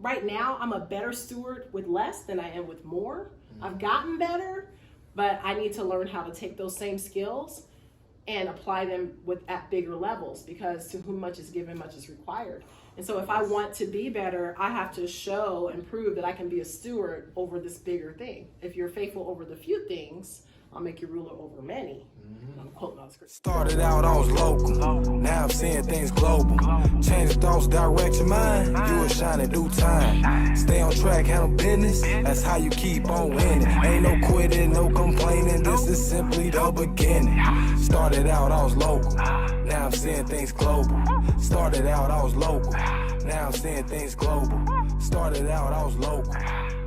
right now I'm a better steward with less than I am with more. I've gotten better, but I need to learn how to take those same skills and apply them at bigger levels, because to whom much is given, much is required. And so if I want to be better, I have to show and prove that I can be a steward over this bigger thing. If you're faithful over the few things, I'll make you ruler over many. I'm quoting on the script. Started out, I was local. Now I'm seeing things global. Change thoughts, direct your mind. You will shine in due time. Stay on track, handle business. That's how you keep on winning. Ain't no quitting, no complaining. This is simply the beginning. Started out, I was local. Now I'm seeing things global. Started out, I was local. Now I'm seeing things global. Started out, I was local.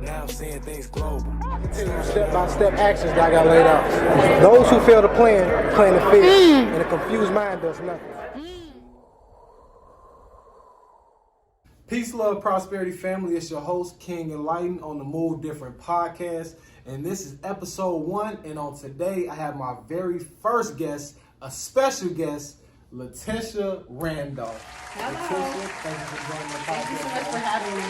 Now I'm seeing things global. Step-by-step actions that I got laid out. Those who fail to plan to fail. And a confused mind does nothing. Peace, love, prosperity, family. It's your host, King Enlighten, on the Move Different podcast. And this is episode 1. And on today, I have my very first guest, a special guest, LaTisha Randolph. Hello. LaTisha, thank you for joining the podcast. Thank you so much for having me.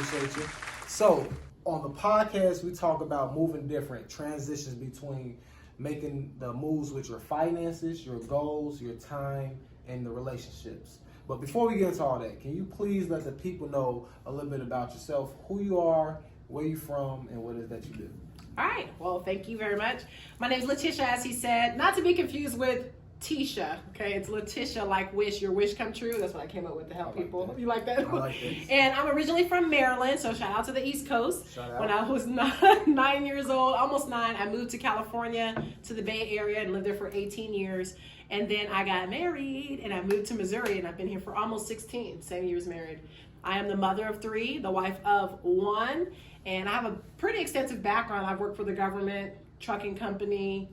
Appreciate you. So, on the podcast, we talk about moving different, transitions between making the moves with your finances, your goals, your time, and the relationships. But before we get into all that, can you please let the people know a little bit about yourself, who you are, where you're from, and what it is that you do? All right. Well, thank you very much. My name is LaTisha, as he said, not to be confused with Tisha, okay? It's LaTisha, like wish your wish come true. That's what I came up with to help people. That. You like that? I like this. And I'm originally from Maryland, so shout out to the East Coast. Shout out. When I was 9 years old, almost 9, I moved to California, to the Bay Area, and lived there for 18 years. And then I got married, and I moved to Missouri, and I've been here for almost 16, same years married. I am the mother of 3, the wife of 1, and I have a pretty extensive background. I've worked for the government, trucking company.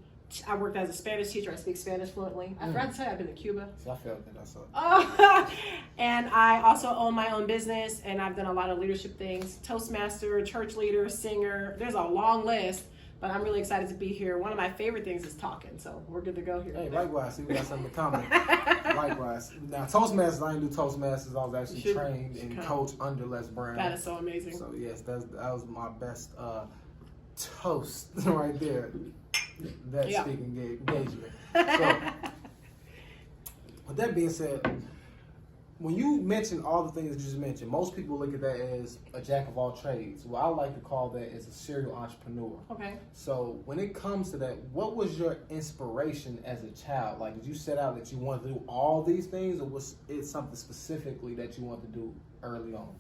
I worked as a Spanish teacher. I speak Spanish fluently. I forgot to tell you, I've been to Cuba. So I felt that. That's all. Oh, and I also own my own business, and I've done a lot of leadership things. Toastmaster, church leader, singer. There's a long list, but I'm really excited to be here. One of my favorite things is talking, so we're good to go here. Hey, likewise. See, we got something in common. Likewise. Now, Toastmasters, I didn't do Toastmasters. I was actually trained and coached under Les Brown. That is so amazing. So, yes, that was my best toast right there. That speaking engagement. So, with that being said, when you mention all the things that you just mentioned, most people look at that as a jack of all trades. Well, I like to call that as a serial entrepreneur. Okay. So when it comes to that, what was your inspiration as a child? Like, did you set out that you wanted to do all these things, or was it something specifically that you wanted to do early on?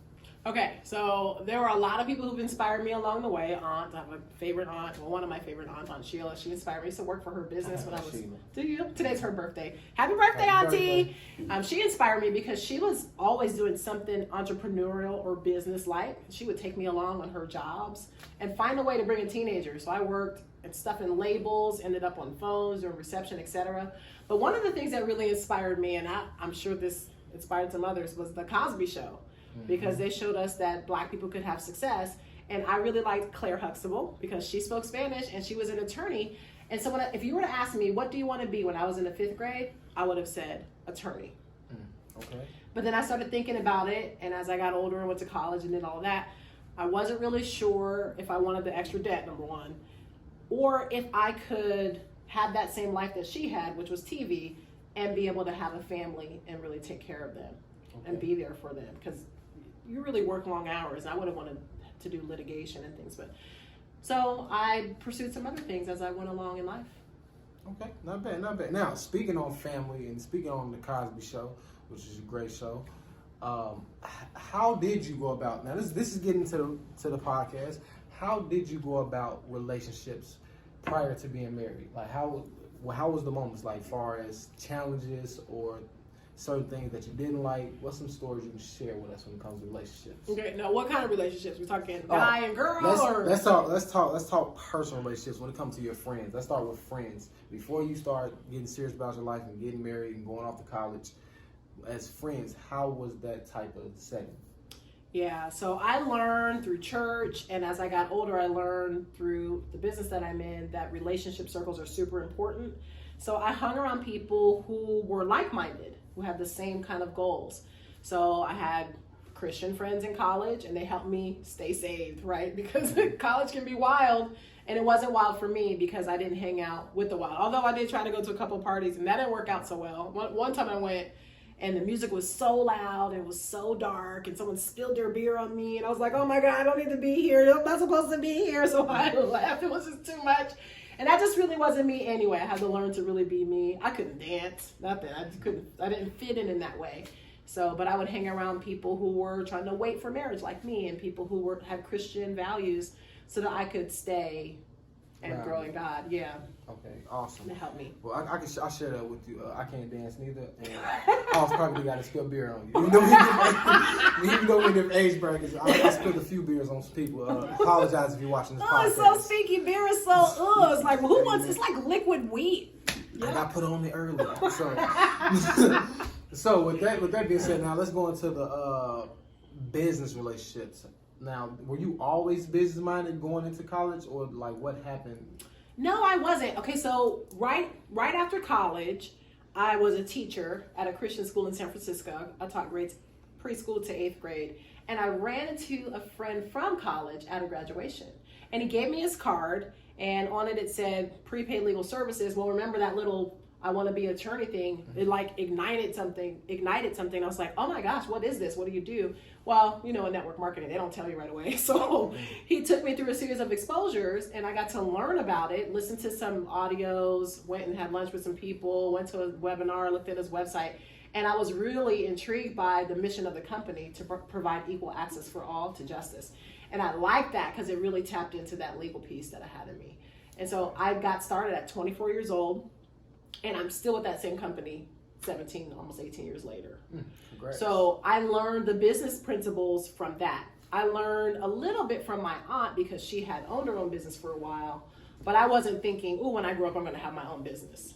Okay, so there were a lot of people who've inspired me along the way. Aunt, I have a favorite aunt, well, one of my favorite aunts, Aunt Sheila. She inspired me to work for her business when I was. Sheila. Do you? Today's her birthday. Happy birthday, Auntie! She inspired me because she was always doing something entrepreneurial or business-like. She would take me along on her jobs and find a way to bring in teenagers. So I worked and stuff in labels, ended up on phones or reception, etc. But one of the things that really inspired me, and I'm sure this inspired some others, was the Cosby Show. Because they showed us that Black people could have success. And I really liked Claire Huxtable because she spoke Spanish and she was an attorney. And so if you were to ask me, what do you want to be when I was in the 5th grade? I would have said attorney. Okay. But then I started thinking about it. And as I got older and went to college and did all that, I wasn't really sure if I wanted the extra debt, number one, or if I could have that same life that she had, which was TV, and be able to have a family and really take care of them and be there for them. Because you really work long hours. I would have wanted to do litigation and things, but so I pursued some other things as I went along in life. Okay, not bad, not bad. Now, speaking on family and speaking on the Cosby Show, which is a great show, how did you go about? Now, this is getting to the podcast. How did you go about relationships prior to being married? Like, how was the moments, like, far as challenges or certain things that you didn't like? What's some stories you can share with us when it comes to relationships? Okay, now what kind of relationships? We talking guy and girl, let's talk personal relationships when it comes to your friends. Let's start with friends. Before you start getting serious about your life and getting married and going off to college, as friends, how was that type of setting? Yeah, so I learned through church, and as I got older, I learned through the business that I'm in that relationship circles are super important. So I hung around people who were like-minded, who had the same kind of goals. So I had Christian friends in college, and they helped me stay saved, right? Because college can be wild, and it wasn't wild for me because I didn't hang out with the wild. Although I did try to go to a couple parties, and that didn't work out so well. One time I went, and the music was so loud, and it was so dark, and someone spilled their beer on me, and I was like, oh my God, I don't need to be here. I'm not supposed to be here. So I left. It was just too much. And that just really wasn't me anyway. I had to learn to really be me. I couldn't dance, nothing. I didn't fit in that way. So, but I would hang around people who were trying to wait for marriage like me, and people who had Christian values so that I could stay and grow in God. Yeah. Okay, awesome. That helped me. Well, I'll share that with you. I can't dance neither, and I was probably got to spill beer on you. Even though we're in different age brackets, I spilled a few beers on some people. Apologize if you're watching this podcast. It's so stinky. Beer is so, it's like, well, who wants, it's like liquid wheat. I got put on it early. So with that being said, now let's go into the business relationships. Now, were you always business minded going into college, or like what happened? No, I wasn't. Okay, so right after college, I was a teacher at a Christian school in San Francisco. I taught grades preschool to 8th grade, and I ran into a friend from college at a graduation, and he gave me his card, and on it said prepaid legal services. Well, remember that little I want to be an attorney thing? It like ignited something. I was like, oh my gosh, what is this? What do you do? Well, in network marketing, they don't tell you right away. So he took me through a series of exposures, and I got to learn about it, listen to some audios, went and had lunch with some people, went to a webinar, looked at his website, and I was really intrigued by the mission of the company to provide equal access for all to justice. And I liked that because it really tapped into that legal piece that I had in me. And so I got started at 24 years old, and I'm still with that same company 17, almost 18 years later. Congrats. So I learned the business principles from that. I learned a little bit from my aunt because she had owned her own business for a while, but I wasn't thinking, when I grow up, I'm going to have my own business.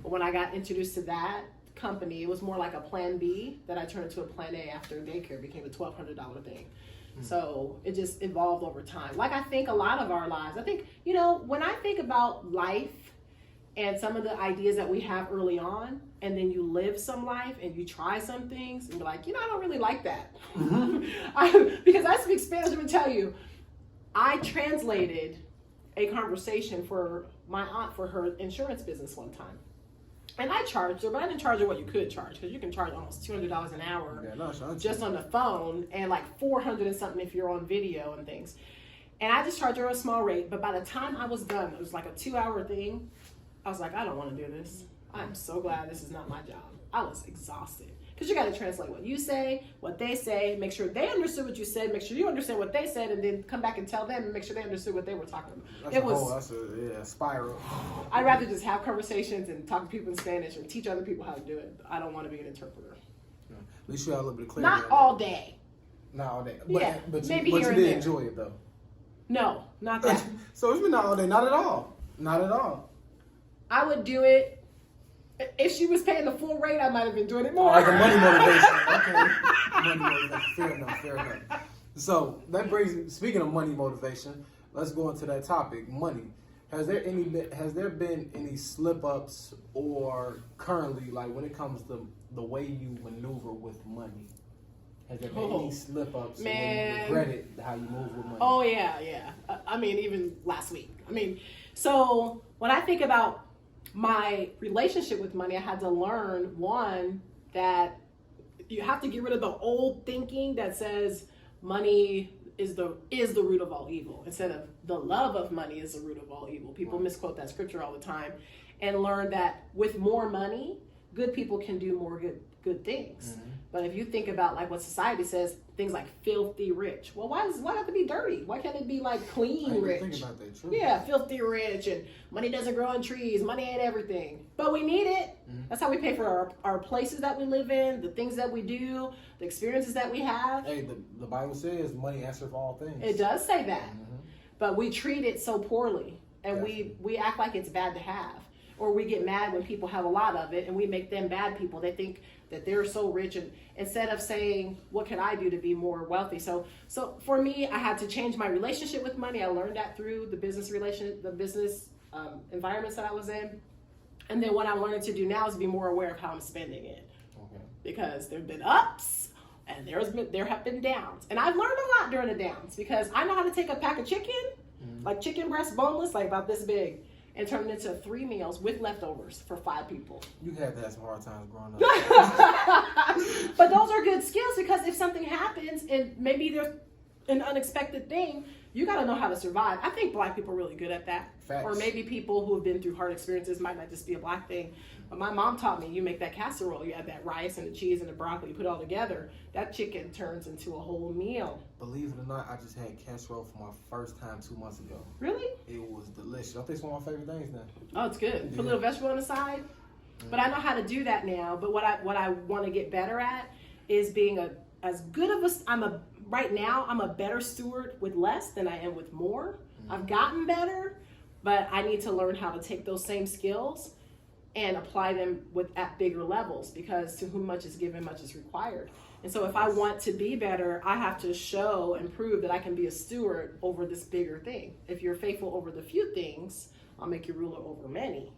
But when I got introduced to that company, it was more like a plan B that I turned into a plan A after daycare became a $1,200 thing. So it just evolved over time. Like I think a lot of our lives, I think, when I think about life and some of the ideas that we have early on, and then you live some life and you try some things and you're like, I don't really like that. Because I speak Spanish, I'm gonna tell you, I translated a conversation for my aunt for her insurance business one time. And I charged her, but I didn't charge her what you could charge, because you can charge almost $200 an hour just on the phone, and like $400 and something if you're on video and things. And I just charged her a small rate, but by the time I was done, it was like a 2-hour thing. I was like, I don't want to do this. I'm so glad this is not my job. I was exhausted. Because you got to translate what you say, what they say, make sure they understood what you said, make sure you understand what they said, and then come back and tell them and make sure they understood what they were talking about. That's a spiral. I'd rather just have conversations and talk to people in Spanish and teach other people how to do it. I don't want to be an interpreter. Yeah. At least you have a little bit of clarity. Not all day. Not all day. But maybe here and you there. did enjoy it, though. No, not that. So it's been not all day. Not at all. Not at all. I would do it. If she was paying the full rate, I might have enjoyed it more. Like a money motivation. Okay. Money motivation. Fair enough. So that brings, speaking of money motivation, let's go into that topic, money. Has there been any slip ups, or currently, like when it comes to the way you maneuver with money? Has there been any slip ups, and you regretted how you move with money? Oh yeah. I mean, even last week. So when I think about my relationship with money, I had to learn, one, that you have to get rid of the old thinking that says money is the root of all evil, instead of the love of money is the root of all evil. People misquote that scripture all the time, and learn that with more money, good people can do more good things. Mm-hmm. But if you think about like what society says, things like filthy rich. Well, why does it have to be dirty? Why can't it be like clean rich? Think about that, true. Yeah, filthy rich, and money doesn't grow on trees. Money ain't everything, but we need it. Mm-hmm. That's how we pay for our places that we live in, the things that we do, the experiences that we have. Hey, the Bible says money answers for all things. It does say that, but we treat it so poorly, and we act like it's bad to have. Or we get mad when people have a lot of it, and we make them bad people. They think that they're so rich, and instead of saying, what can I do to be more wealthy? So for me, I had to change my relationship with money. I learned that through the business environments that I was in. And then what I'm learning to do now is be more aware of how I'm spending it. Okay. Because there have been ups, And there have been downs. And I've learned a lot during the downs because I know how to take a pack of chicken, like chicken breast boneless, like about this big, and turn it into 3 meals with leftovers for 5 people. You had to have some hard times growing up. But those are good skills because if something happens and maybe there's an unexpected thing, you got to know how to survive. I think Black people are really good at that. Facts. Or maybe people who have been through hard experiences might not just be a Black thing. But my mom taught me, you make that casserole, you add that rice and the cheese and the broccoli, you put it all together, that chicken turns into a whole meal. Believe it or not, I just had casserole for my first time 2 months ago. Really? It was delicious. I think it's one of my favorite things now. Oh, it's good. Put a little vegetable on the side. But I know how to do that now. But what I want to get better at is being right now I'm a better steward with less than I am with more. I've gotten better, but I need to learn how to take those same skills and apply them at bigger levels, because to whom much is given, much is required. And so if I want to be better, I have to show and prove that I can be a steward over this bigger thing. If you're faithful over the few things, I'll make you ruler over many.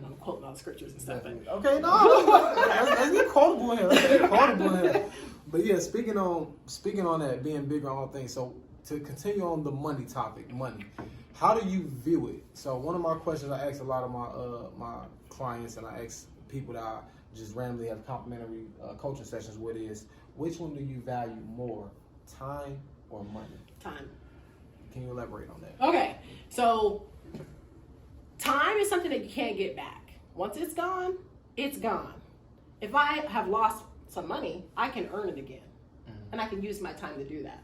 I'm quoting all the scriptures and stuff. But Okay, no, let's get quotable in here. Let's get quotable in here. But yeah, speaking on that, being bigger on all things. So to continue on the money topic, money. How do you view it? So one of my questions I ask a lot of my clients, and I ask people that I just randomly have complimentary coaching sessions with, is which one do you value more, time or money? time. Can you elaborate on that? Okay, so time is something that you can't get back. Once it's gone, it's gone. If I have lost some money, I can earn it again. And I can use my time to do that.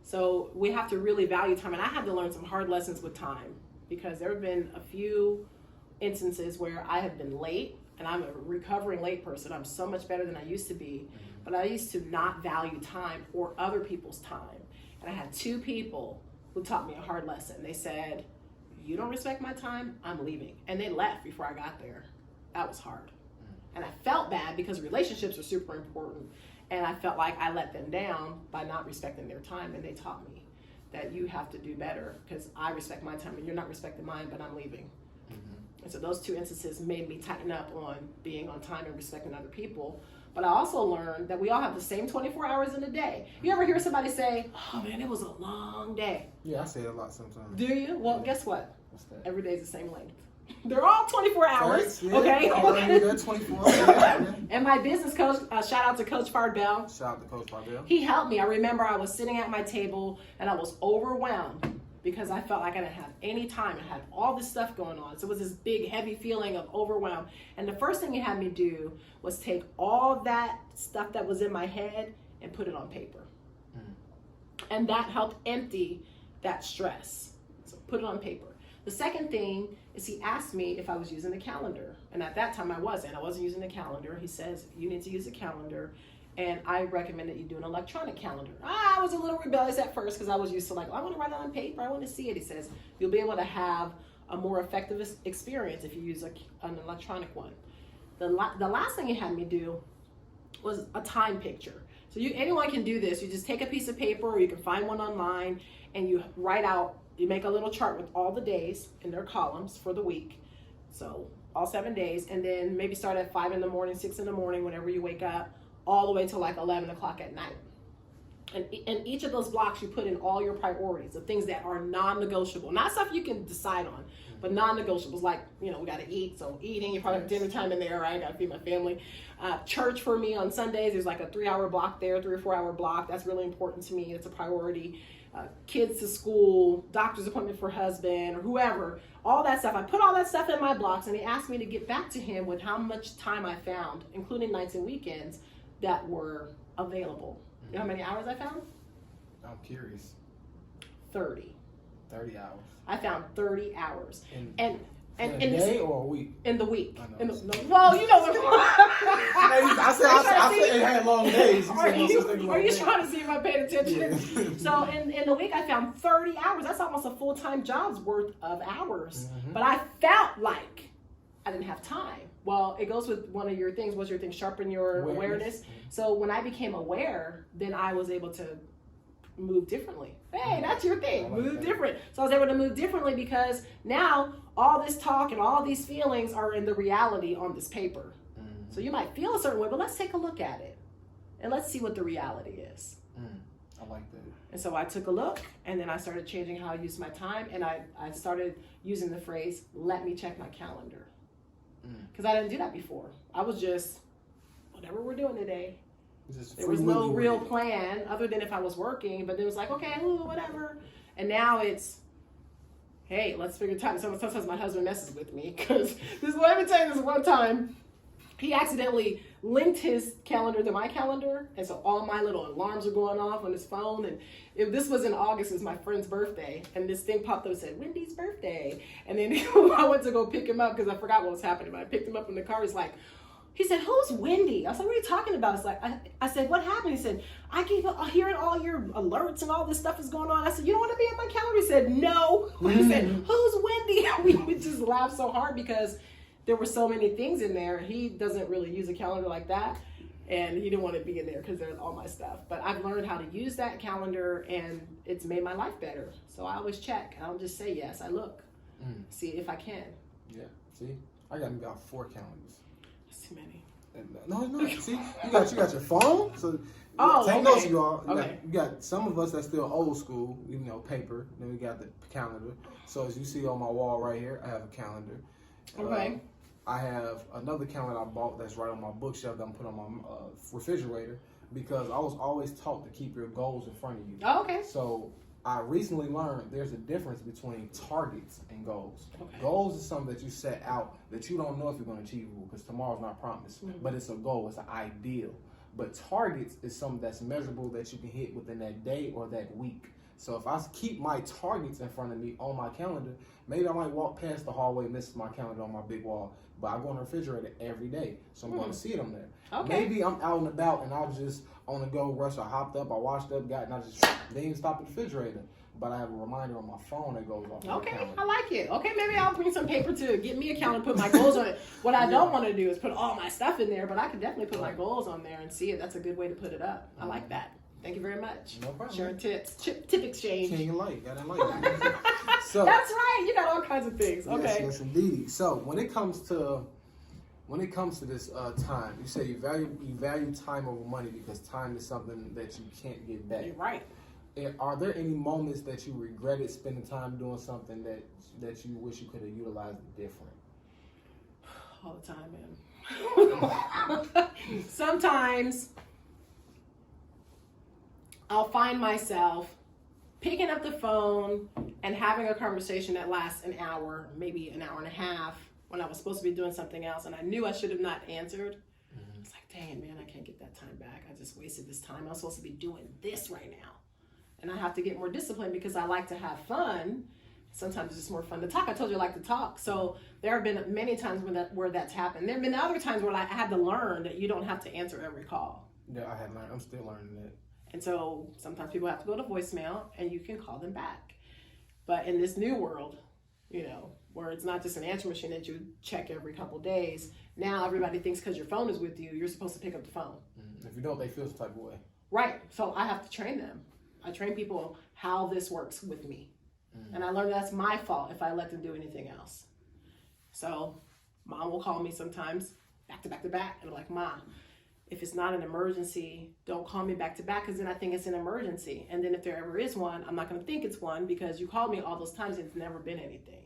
So we have to really value time. And I had to learn some hard lessons with time, because there have been a few instances where I have been late, and I'm a recovering late person. I'm so much better than I used to be. But I used to not value time or other people's time. And I had 2 people who taught me a hard lesson. They said, you don't respect my time, I'm leaving. And they left before I got there. That was hard. And I felt bad because relationships are super important. And I felt like I let them down by not respecting their time. And they taught me that you have to do better, because I respect my time and you're not respecting mine, but I'm leaving. And so those 2 instances made me tighten up on being on time and respecting other people. But I also learned that we all have the same 24 hours in a day. You ever hear somebody say, oh man, it was a long day? Yeah, I say it a lot sometimes. Do you? Well, guess what? What's that? Every day is the same length. They're all 24 hours, Thanks, yeah. okay? They're 24 hours. And my business coach, shout out to Coach Fardell. Shout out to Coach Fardell. He helped me. I remember I was sitting at my table and I was overwhelmed because I felt like I didn't have any time. I had all this stuff going on. So it was this big, heavy feeling of overwhelm. And the first thing he had me do was take all that stuff that was in my head and put it on paper. And that helped empty that stress. So put it on paper. The second thing is he asked me if I was using the calendar. And at that time I wasn't using the calendar. He says, you need to use a calendar. And I recommend that you do an electronic calendar. I was a little rebellious at first because I was used to I want to write it on paper. I want to see it. He says, you'll be able to have a more effective experience if you use an electronic one. The last thing he had me do was a time picture. So anyone can do this. You just take a piece of paper, or you can find one online, and you write out, you make a little chart with all the days in their columns for the week. So all 7 days, and then maybe start at 5 in the morning, 6 in the morning, whenever you wake up, all the way to 11 o'clock at night. And in each of those blocks, you put in all your priorities, the things that are non-negotiable. Not stuff you can decide on, but non-negotiables, like, we got to eat. So eating, you probably have dinner time in there, right? Got to feed my family. Church for me on Sundays, there's a 3-hour block there, 3 or 4 hour block. That's really important to me. It's a priority. Kids to school, doctor's appointment for husband, or whoever, all that stuff. I put all that stuff in my blocks, and he asked me to get back to him with how much time I found, including nights and weekends, that were available. You know how many hours I found? I'm curious. 30. 30 hours. I found 30 hours. In a day or a week? In the week. I know. Well, you know what I said it had long days. Are you trying to see if I paid attention? Yeah. So in the week, I found 30 hours. That's almost a full-time job's worth of hours. But I felt like I didn't have time. Well, it goes with one of your things. What's your thing? Sharpen your awareness. So when I became aware, then I was able to move differently. Hey, that's your thing. Move different. So I was able to move differently because now all this talk and all these feelings are in the reality on this paper. So you might feel a certain way, but let's take a look at it. and let's see what the reality is. I like that. And so I took a look, and then I started changing how I use my time, and I started using the phrase, let me check my calendar. Because I didn't do that before. I was just, whatever we're doing today. There was no real plan other than if I was working, but it was like, okay, whatever. And now it's, hey, let's figure time. Sometimes my husband messes with me because let me tell you this one time. He accidentally linked his calendar to my calendar, and so all my little alarms were going off on his phone. And if this was in August, it was my friend's birthday, and this thing popped up and said, Wendy's birthday. And then I went to go pick him up because I forgot what was happening. But I picked him up in the car. He's like, he said, who's Wendy? I was like, what are you talking about? It's like, I said, what happened? He said, I keep hearing all your alerts and all this stuff is going on. I said, you don't want to be on my calendar? He said, no. He said, who's Wendy? We would just laugh so hard because there were so many things in there. He doesn't really use a calendar like that. And he didn't want to be in there because there's all my stuff. But I've learned how to use that calendar, and it's made my life better. So I always check. I don't just say yes. I look, see if I can. Yeah, see? I got about 4 calendars. That's too many. No. See, you got your phone. So take notes, y'all. You got some of us that's still old school, paper. Then we got the calendar. So as you see on my wall right here, I have a calendar. Okay. I have another calendar I bought that's right on my bookshelf that I'm putting on my refrigerator because I was always taught to keep your goals in front of you. Oh, okay. So I recently learned there's a difference between targets and goals. Okay. Goals is something that you set out that you don't know if you're going to achieve because tomorrow's not promised. But it's a goal. It's an ideal. But targets is something that's measurable that you can hit within that day or that week. So if I keep my targets in front of me on my calendar, maybe I might walk past the hallway, miss my calendar on my big wall, but I go in the refrigerator every day, so I'm going to see it on there. Okay. Maybe I'm out and about and I was just on the go rush. I hopped up, I washed up, and I just didn't even stop at the refrigerator. But I have a reminder on my phone that goes off. Okay, I like it. Okay, maybe I'll bring some paper to get me a calendar, put my goals on it. What I don't want to do is put all my stuff in there, but I can definitely put my goals on there and see it. That's a good way to put it up. I like that. Thank you very much. No problem. Sharing tips. Tip exchange. King and light. Got that light. So that's right. You got all kinds of things. Okay. Yes, indeed. So when it comes to this time, you say you value time over money because time is something that you can't get back. You're right. Are there any moments that you regretted spending time doing something that you wish you could have utilized different? All the time, man. Sometimes I'll find myself picking up the phone and having a conversation that lasts an hour, maybe an hour and a half, when I was supposed to be doing something else, and I knew I should have not answered. It's like, dang, man, I can't get that time back. I just wasted this time. I was supposed to be doing this right now. And I have to get more disciplined because I like to have fun. Sometimes it's just more fun to talk. I told you I like to talk. So there have been many times where that's happened. There have been other times where I had to learn that you don't have to answer every call. Yeah, I had learned. I'm still learning that. And so sometimes people have to go to voicemail and you can call them back. But in this new world, where it's not just an answer machine that you check every couple of days, now everybody thinks because your phone is with you, you're supposed to pick up the phone. If you don't, they feel some type of way. Right. So I have to train them. I train people how this works with me. And I learned that's my fault if I let them do anything else. So mom will call me sometimes back to back to back. And I'm like, Mom, if it's not an emergency, don't call me back to back because then I think it's an emergency. And then if there ever is one, I'm not going to think it's one because you called me all those times and it's never been anything.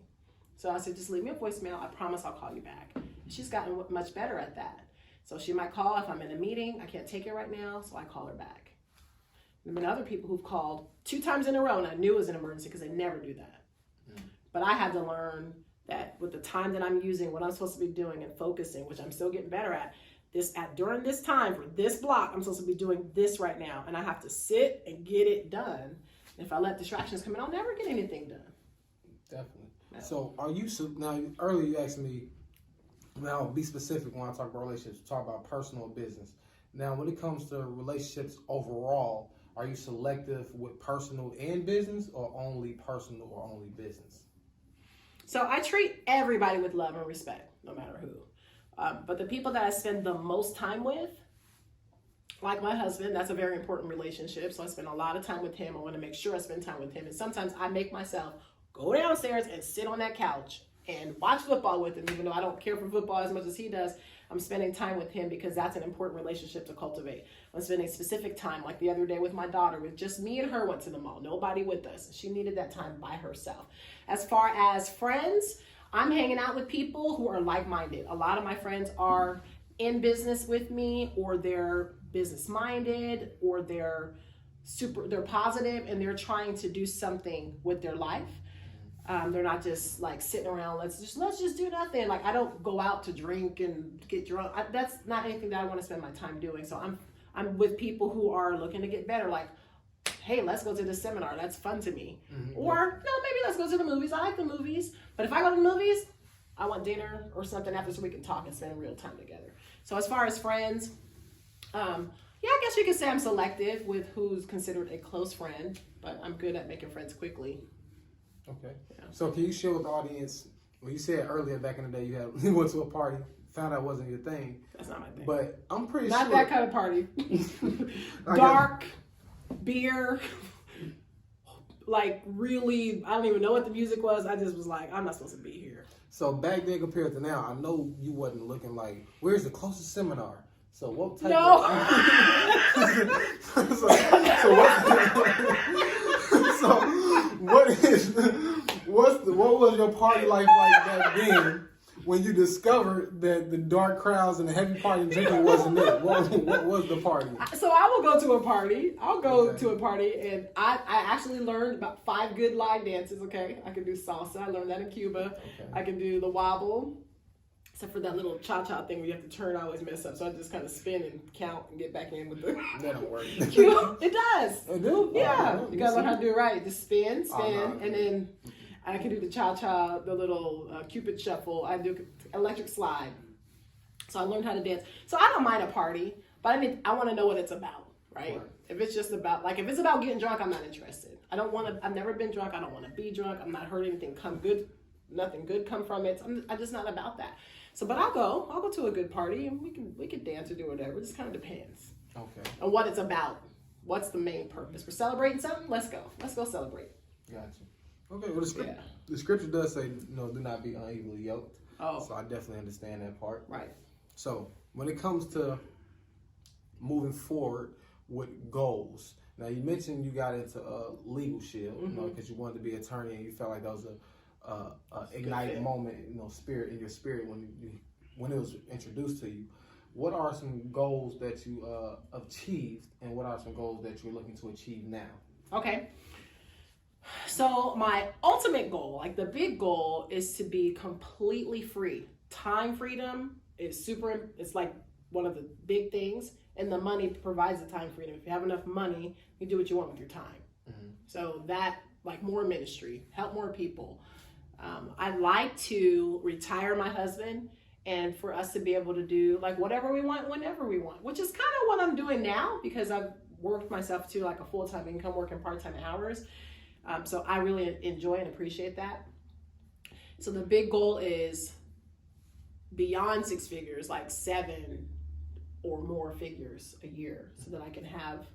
So I said, just leave me a voicemail. I promise I'll call you back. And she's gotten much better at that. So she might call if I'm in a meeting. I can't take it right now, so I call her back. There have been other people who've called 2 times in a row and I knew it was an emergency because they never do that. But I had to learn that with the time that I'm using, what I'm supposed to be doing and focusing, which I'm still getting better at, during this time for this block, I'm supposed to be doing this right now. And I have to sit and get it done. And if I let distractions come in, I'll never get anything done. Definitely. No. So now earlier you asked me, now be specific when I talk about relationships, talk about personal business. Now when it comes to relationships overall, are you selective with personal and business or only personal or only business? So I treat everybody with love and respect, no matter who. But the people that I spend the most time with, like my husband, that's a very important relationship. So I spend a lot of time with him. I want to make sure I spend time with him. And sometimes I make myself go downstairs and sit on that couch and watch football with him, even though I don't care for football as much as he does. I'm spending time with him because that's an important relationship to cultivate. I'm spending specific time, like the other day with my daughter, with just me and her went to the mall, nobody with us. She needed that time by herself. As far as friends, I'm hanging out with people who are like-minded. A lot of my friends are in business with me, or they're business-minded, or they're positive, and they're trying to do something with their life. They're not just like sitting around, let's just do nothing. Like, I don't go out to drink and get drunk. That's not anything that I want to spend my time doing. So I'm with people who are looking to get better. Like, hey, let's go to this seminar. That's fun to me. Or, no, maybe let's go to the movies. I like the movies. But if I go to the movies, I want dinner or something after so we can talk and spend real time together. So as far as friends, yeah, I guess you could say I'm selective with who's considered a close friend, but I'm good at making friends quickly. Okay. Yeah. So can you share with the audience, well, you said earlier back in the day you went to a party, found out it wasn't your thing. That's not my thing. But I'm pretty not sure. That kind of party. Dark, beer, like really, I don't even know what the music was. I just was like, I'm not supposed to be here. So back then compared to now, I know you wasn't looking like, where's the closest seminar? So what type No. What was your party life like back then when you discovered that the dark crowds and the heavy party and drinking wasn't it? What was the party? So I will go to a party. I'll go to a party, and I actually learned about 5 good line dances, okay? I can do salsa. I learned that in Cuba. Okay. I can do the wobble. Except for that little cha-cha thing where you have to turn, I always mess up. So I just kind of spin and count and get back in with the... That don't work. It does. It do? Yeah. You gotta learn how to do it right. Just spin, and then I can do the cha-cha, the little Cupid shuffle. I do electric slide. So I learned how to dance. So I don't mind a party, but I mean, I want to know what it's about, right? If it's just about, like, if it's about getting drunk, I'm not interested. I've never been drunk. I don't want to be drunk. I'm not heard anything nothing good come from it. I'm just not about that. So, but I'll go to a good party, and we can dance or do whatever. It just kind of depends. Okay. On what it's about. What's the main purpose? We're celebrating something? Let's go celebrate. Gotcha. Okay, well, the scripture does say, do not be unevenly yoked. Oh. So I definitely understand that part. Right. So when it comes to moving forward with goals, now you mentioned you got into legal shield, because you wanted to be an attorney, and you felt like that was a igniting moment, spirit in your spirit when it was introduced to you. What are some goals that you achieved, and what are some goals that you're looking to achieve now? Okay. So my ultimate goal, like the big goal, is to be completely free. Time freedom is it's like one of the big things, and the money provides the time freedom. If you have enough money, you do what you want with your time. Mm-hmm. So that, like, more ministry, help more people. I'd like to retire my husband, and for us to be able to do like whatever we want, whenever we want, which is kind of what I'm doing now, because I've worked myself to like a full-time income, working part-time hours. So I really enjoy and appreciate that. So the big goal is beyond 6 figures, like 7 or more figures a year, so that I can have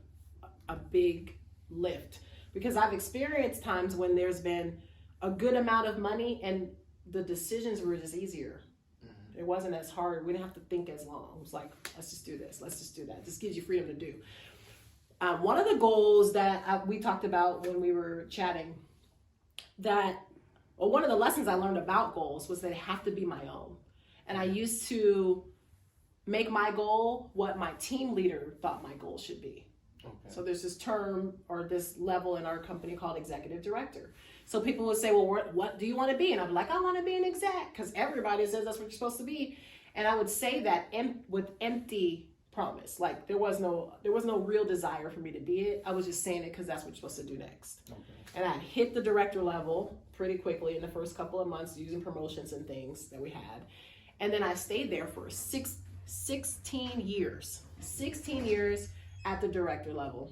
a big lift. Because I've experienced times when there's been a good amount of money and the decisions were just easier. Mm-hmm. It wasn't as hard. We didn't have to think as long. It was like, let's just do this. Let's just do that. It just gives you freedom to do. One of the goals that we talked about when we were chatting, one of the lessons I learned about goals was that they have to be my own. And I used to make my goal what my team leader thought my goal should be. Okay. So there's this term or this level in our company called executive director. So people would say, well, what do you want to be? And I'm like, I want to be an exec, because everybody says that's what you're supposed to be. And I would say that with empty promise. Like there was no real desire for me to be it. I was just saying it because that's what you're supposed to do next. Okay. And I hit the director level pretty quickly in the first couple of months using promotions and things that we had. And then I stayed there for 16 years. 16 years at the director level.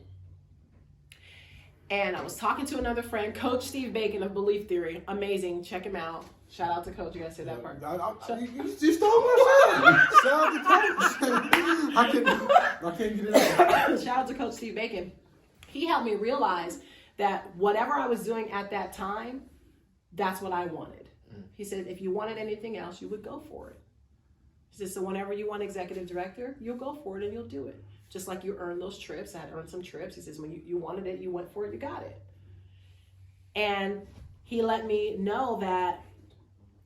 And I was talking to another friend, Coach Steve Bacon of Belief Theory. Amazing. Check him out. Shout out to Coach. You guys say that part. You stole my shout. Shout out to Coach. I can't get it out. Shout out to Coach Steve Bacon. He helped me realize that whatever I was doing at that time, that's what I wanted. He said, if you wanted anything else, you would go for it. He said, so whenever you want executive director, you'll go for it and you'll do it. Just like you earned those trips. I had earned some trips. He says, when you wanted it, you went for it, you got it. And he let me know that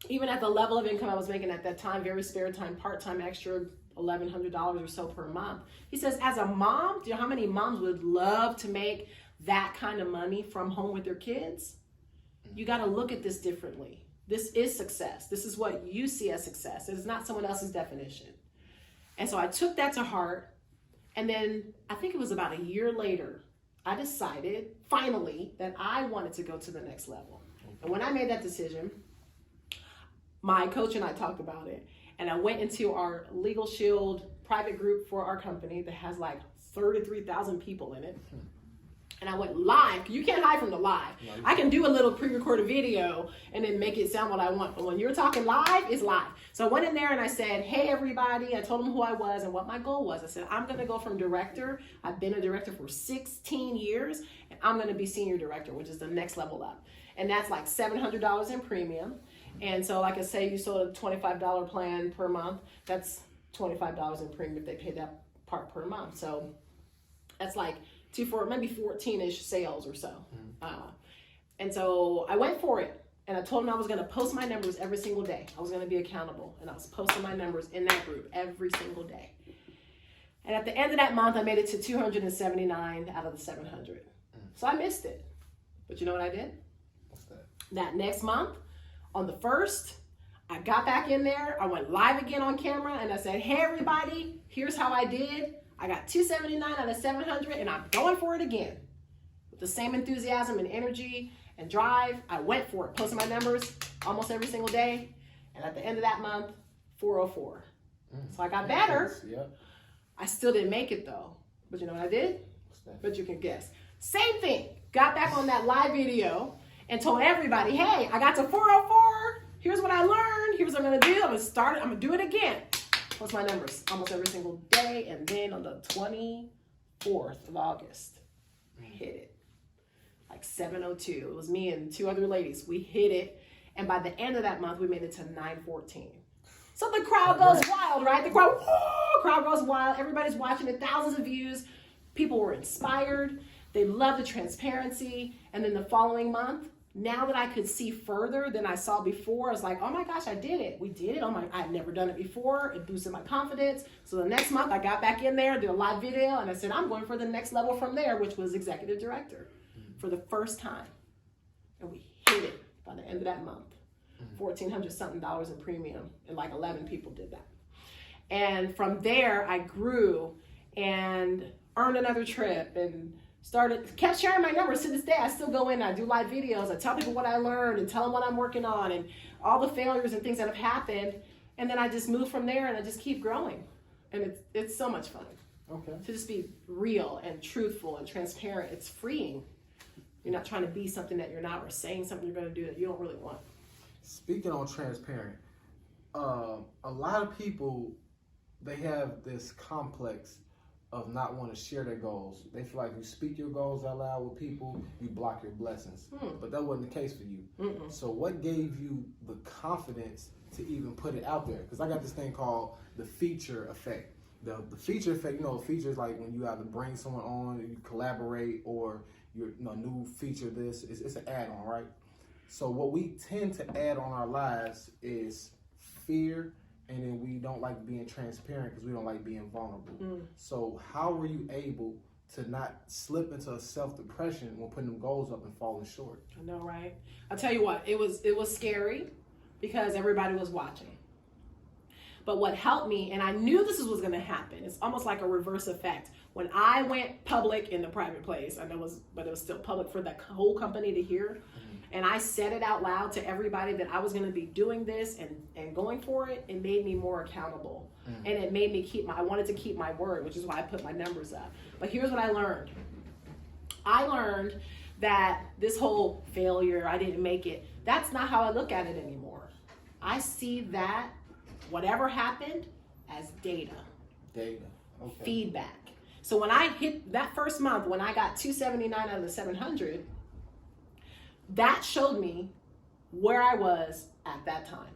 even at the level of income I was making at that time, very spare time, part-time, extra, $1,100 or so per month. He says, as a mom, do you know how many moms would love to make that kind of money from home with their kids? You got to look at this differently. This is success. This is what you see as success. It is not someone else's definition. And so I took that to heart. And then I think it was about a year later, I decided finally that I wanted to go to the next level. And when I made that decision, my coach and I talked about it. And I went into our Legal Shield private group for our company that has like 33,000 people in it. And I went live. You can't hide from the live. I can do a little pre-recorded video and then make it sound what I want. But when you're talking live, it's live. So I went in there and I said, hey, everybody. I told them who I was and what my goal was. I said, I'm going to go from director. I've been a director for 16 years. And I'm going to be senior director, which is the next level up. And that's like $700 in premium. And so like I say, you sold a $25 plan per month. That's $25 in premium if they pay that part per month. So that's like maybe 14-ish sales or so. And so I went for it. And I told them I was going to post my numbers every single day. I was going to be accountable. And I was posting my numbers in that group every single day. And at the end of that month, I made it to 279 out of the 700. So I missed it. But you know what I did? What's that? That next month, on the 1st, I got back in there. I went live again on camera. And I said, hey, everybody, here's how I did. I got 279 out of 700. And I'm going for it again. With the same enthusiasm and energy and drive, I went for it, posted my numbers almost every single day. And at the end of that month, 404. So I got better. Yep. I still didn't make it though. But you know what I did? But you can guess. Same thing. Got back on that live video and told everybody, hey, I got to 404. Here's what I learned. Here's what I'm going to do. I'm going to do it again. Post my numbers almost every single day. And then on the 24th of August, we hit it. Like 702. It was me and 2 other ladies. We hit it. And by the end of that month, we made it to 914. So the crowd goes wild, right? The crowd goes wild. Everybody's watching it, thousands of views. People were inspired. They loved the transparency. And then the following month, now that I could see further than I saw before, I was like, oh my gosh, I did it. We did it. I'd never done it before. It boosted my confidence. So the next month I got back in there, did a live video, and I said, I'm going for the next level from there, which was executive director for the first time. And we hit it by the end of that month. $1,400 something in premium, and like 11 people did that. And from there, I grew and earned another trip and kept sharing my numbers. To this day, I still go in and I do live videos. I tell people what I learned and tell them what I'm working on and all the failures and things that have happened. And then I just move from there and I just keep growing. And it's so much fun. Okay. To just be real and truthful and transparent. It's freeing. You're not trying to be something that you're not or saying something you're going to do that you don't really want. Speaking on transparent, a lot of people, they have this complex of not wanting to share their goals. They feel like you speak your goals out loud with people, you block your blessings. But that wasn't the case for you. So what gave you the confidence to even put it out there? Because I got this thing called the feature effect. The feature effect, a feature is like when you either bring someone on, you collaborate, or your new feature this. It's an add-on, right? So what we tend to add on our lives is fear, and then we don't like being transparent because we don't like being vulnerable. So how were you able to not slip into a self-depression when putting them goals up and falling short? I know, right? I'll tell you what, it was scary because everybody was watching. But what helped me, and I knew this was going to happen, it's almost like a reverse effect. When I went public in the private place, but it was still public for the whole company to hear, and I said it out loud to everybody that I was going to be doing this and going for it, it made me more accountable. And it made me I wanted to keep my word, which is why I put my numbers up. But here's what I learned. I learned that this whole failure, I didn't make it, that's not how I look at it anymore. I see that whatever happened as data. Okay. Feedback. So when I hit that first month, when I got 279 out of the 700, that showed me where I was at that time.